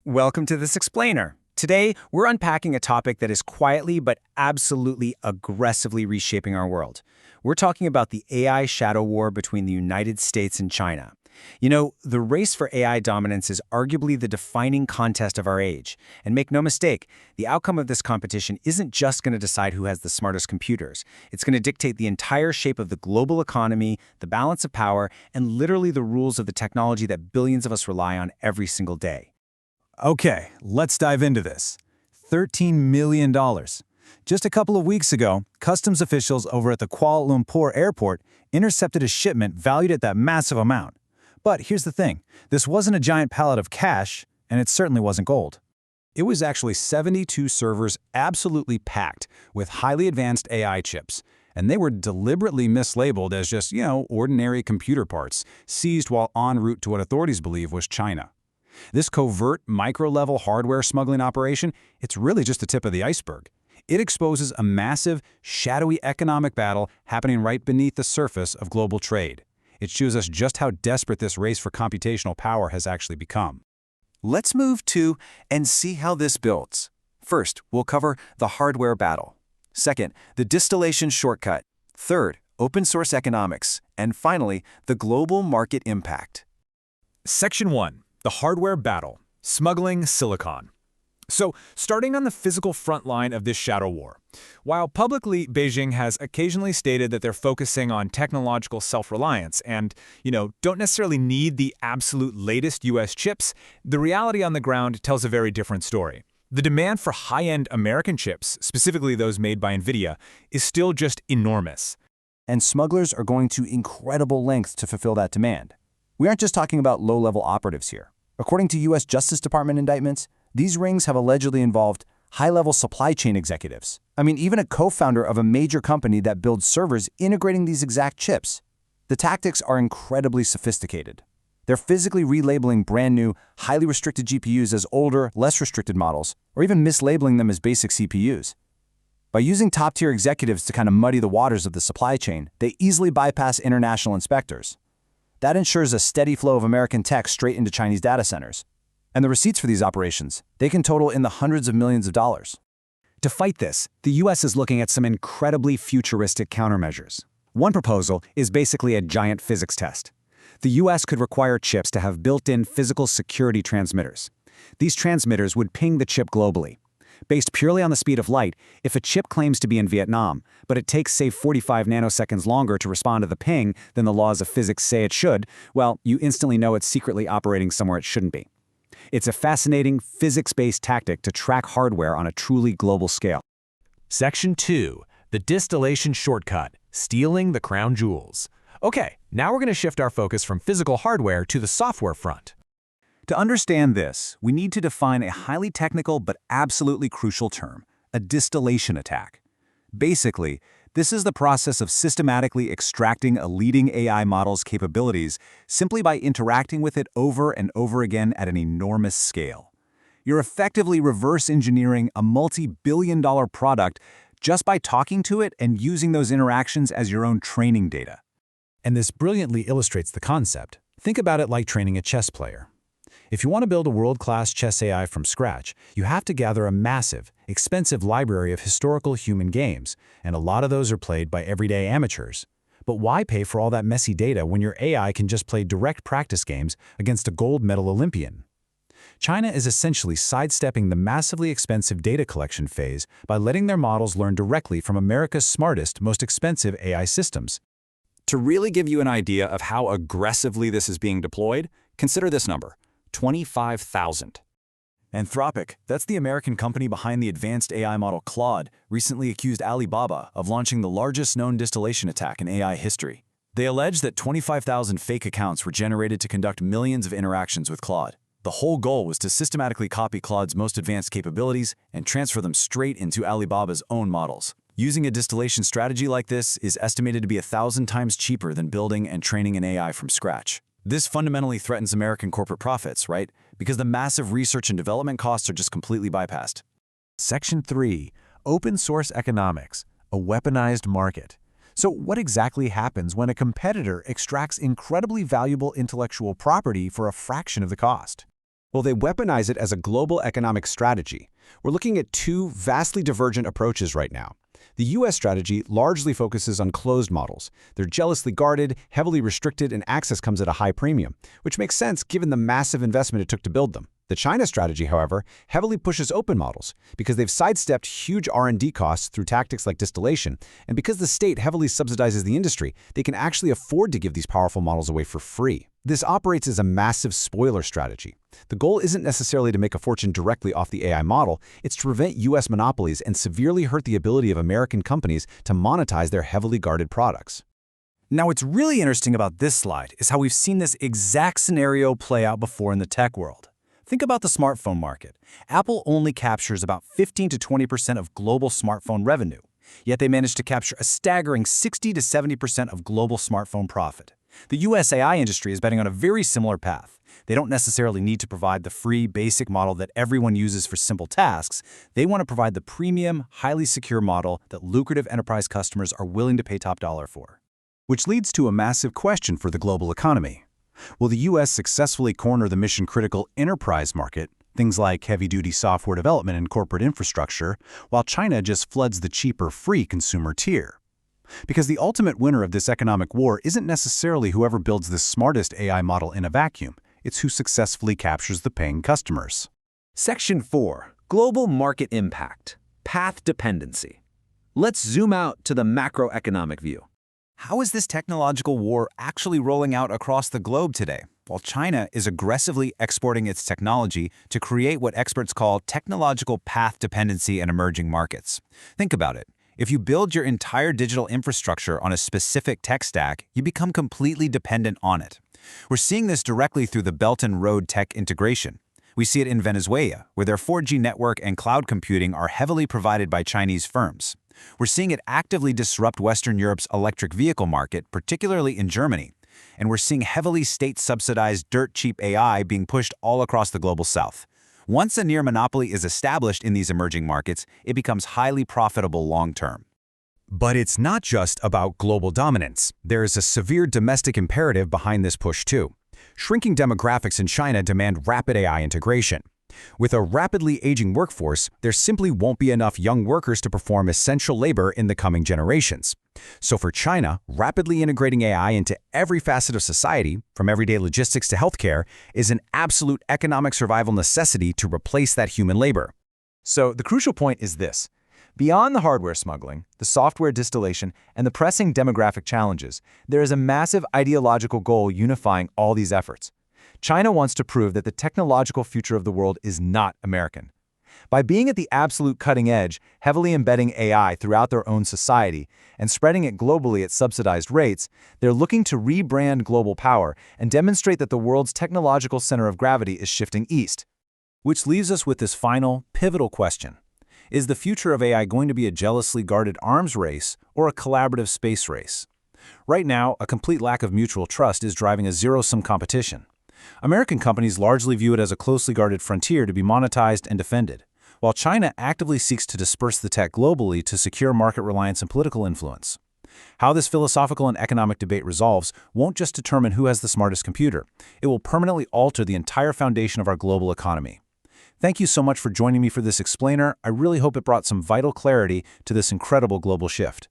Welcome to This Explainer. Today, we're unpacking a topic that is quietly but absolutely aggressively reshaping our world. We're talking about the AI shadow war between the United States and China. You know, the race for AI dominance is arguably the defining contest of our age. And make no mistake, the outcome of this competition isn't just going to decide who has the smartest computers. It's going to dictate the entire shape of the global economy, the balance of power, and literally the rules of the technology that billions of us rely on every single day. Okay, let's dive into this. $13 million. Just a couple of weeks ago, customs officials over at the Kuala Lumpur airport intercepted a shipment valued at that massive amount. But here's the thing, this wasn't a giant pallet of cash, and it certainly wasn't gold. It was actually 72 servers absolutely packed with highly advanced AI chips, and they were deliberately mislabeled as just, ordinary computer parts, seized while en route to what authorities believe was China. This covert, micro-level hardware smuggling operation, it's really just the tip of the iceberg. It exposes a massive, shadowy economic battle happening right beneath the surface of global trade. It shows us just how desperate this race for computational power has actually become. Let's move to and see how this builds. First, we'll cover the hardware battle. Second, the distillation shortcut. Third, open source economics. And finally, the global market impact. Section 1. The hardware battle, smuggling silicon. So, starting on the physical front line of this shadow war. While publicly Beijing has occasionally stated that they're focusing on technological self-reliance and, don't necessarily need the absolute latest US chips, the reality on the ground tells a very different story. The demand for high-end American chips, specifically those made by NVIDIA, is still just enormous. And smugglers are going to incredible lengths to fulfill that demand. We aren't just talking about low-level operatives here. According to U.S. Justice Department indictments, these rings have allegedly involved high-level supply chain executives. Even a co-founder of a major company that builds servers integrating these exact chips. The tactics are incredibly sophisticated. They're physically relabeling brand new, highly restricted GPUs as older, less restricted models, or even mislabeling them as basic CPUs. By using top-tier executives to kind of muddy the waters of the supply chain, they easily bypass international inspectors. That ensures a steady flow of American tech straight into Chinese data centers. And the receipts for these operations, they can total in the hundreds of millions of dollars. To fight this, the U.S. is looking at some incredibly futuristic countermeasures. One proposal is basically a giant physics test. The U.S. could require chips to have built-in physical security transmitters. These transmitters would ping the chip globally. Based purely on the speed of light, if a chip claims to be in Vietnam, but it takes, say, 45 nanoseconds longer to respond to the ping than the laws of physics say it should, well, you instantly know it's secretly operating somewhere it shouldn't be. It's a fascinating, physics-based tactic to track hardware on a truly global scale. Section 2. The distillation shortcut, stealing the crown jewels. Okay, now we're going to shift our focus from physical hardware to the software front. To understand this, we need to define a highly technical but absolutely crucial term, a distillation attack. Basically, this is the process of systematically extracting a leading AI model's capabilities simply by interacting with it over and over again at an enormous scale. You're effectively reverse engineering a multi-billion-dollar product just by talking to it and using those interactions as your own training data. And this brilliantly illustrates the concept. Think about it like training a chess player. If you want to build a world-class chess AI from scratch, you have to gather a massive, expensive library of historical human games, and a lot of those are played by everyday amateurs. But why pay for all that messy data when your AI can just play direct practice games against a gold medal Olympian? China is essentially sidestepping the massively expensive data collection phase by letting their models learn directly from America's smartest, most expensive AI systems. To really give you an idea of how aggressively this is being deployed, consider this number. 25,000. Anthropic, that's the American company behind the advanced AI model Claude, recently accused Alibaba of launching the largest known distillation attack in AI history. They allege that 25,000 fake accounts were generated to conduct millions of interactions with Claude. The whole goal was to systematically copy Claude's most advanced capabilities and transfer them straight into Alibaba's own models. Using a distillation strategy like this is estimated to be 1,000 times cheaper than building and training an AI from scratch. This fundamentally threatens American corporate profits, right? Because the massive research and development costs are just completely bypassed. Section 3. Open source economics, a weaponized market. So what exactly happens when a competitor extracts incredibly valuable intellectual property for a fraction of the cost? Well, they weaponize it as a global economic strategy. We're looking at two vastly divergent approaches right now. The U.S. strategy largely focuses on closed models. They're jealously guarded, heavily restricted, and access comes at a high premium, which makes sense given the massive investment it took to build them. The China strategy, however, heavily pushes open models because they've sidestepped huge R&D costs through tactics like distillation, and because the state heavily subsidizes the industry, they can actually afford to give these powerful models away for free. This operates as a massive spoiler strategy. The goal isn't necessarily to make a fortune directly off the AI model, it's to prevent U.S. monopolies and severely hurt the ability of American companies to monetize their heavily guarded products. Now, what's really interesting about this slide is how we've seen this exact scenario play out before in the tech world. Think about the smartphone market. Apple only captures about 15 to 20% of global smartphone revenue, yet they managed to capture a staggering 60 to 70% of global smartphone profit. The US AI industry is betting on a very similar path. They don't necessarily need to provide the free, basic model that everyone uses for simple tasks. They want to provide the premium, highly secure model that lucrative enterprise customers are willing to pay top dollar for. Which leads to a massive question for the global economy. Will the U.S. successfully corner the mission-critical enterprise market, things like heavy-duty software development and corporate infrastructure, while China just floods the cheaper, free consumer tier? Because the ultimate winner of this economic war isn't necessarily whoever builds the smartest AI model in a vacuum, it's who successfully captures the paying customers. Section 4. Global Market Impact. Path Dependency. Let's zoom out to the macroeconomic view. How is this technological war actually rolling out across the globe today, while China is aggressively exporting its technology to create what experts call technological path dependency in emerging markets? Think about it. If you build your entire digital infrastructure on a specific tech stack, you become completely dependent on it. We're seeing this directly through the Belt and Road tech integration. We see it in Venezuela, where their 4G network and cloud computing are heavily provided by Chinese firms. We're seeing it actively disrupt Western Europe's electric vehicle market, particularly in Germany. And we're seeing heavily state-subsidized dirt-cheap AI being pushed all across the global south. Once a near monopoly is established in these emerging markets, it becomes highly profitable long-term. But it's not just about global dominance. There is a severe domestic imperative behind this push too. Shrinking demographics in China demand rapid AI integration. With a rapidly aging workforce, there simply won't be enough young workers to perform essential labor in the coming generations. So for China, rapidly integrating AI into every facet of society, from everyday logistics to healthcare, is an absolute economic survival necessity to replace that human labor. So the crucial point is this. Beyond the hardware smuggling, the software distillation, and the pressing demographic challenges, there is a massive ideological goal unifying all these efforts. China wants to prove that the technological future of the world is not American. By being at the absolute cutting edge, heavily embedding AI throughout their own society, and spreading it globally at subsidized rates, they're looking to rebrand global power and demonstrate that the world's technological center of gravity is shifting east. Which leaves us with this final, pivotal question. Is the future of AI going to be a jealously guarded arms race or a collaborative space race? Right now, a complete lack of mutual trust is driving a zero-sum competition. American companies largely view it as a closely guarded frontier to be monetized and defended, while China actively seeks to disperse the tech globally to secure market reliance and political influence. How this philosophical and economic debate resolves won't just determine who has the smartest computer. It will permanently alter the entire foundation of our global economy. Thank you so much for joining me for this explainer. I really hope it brought some vital clarity to this incredible global shift.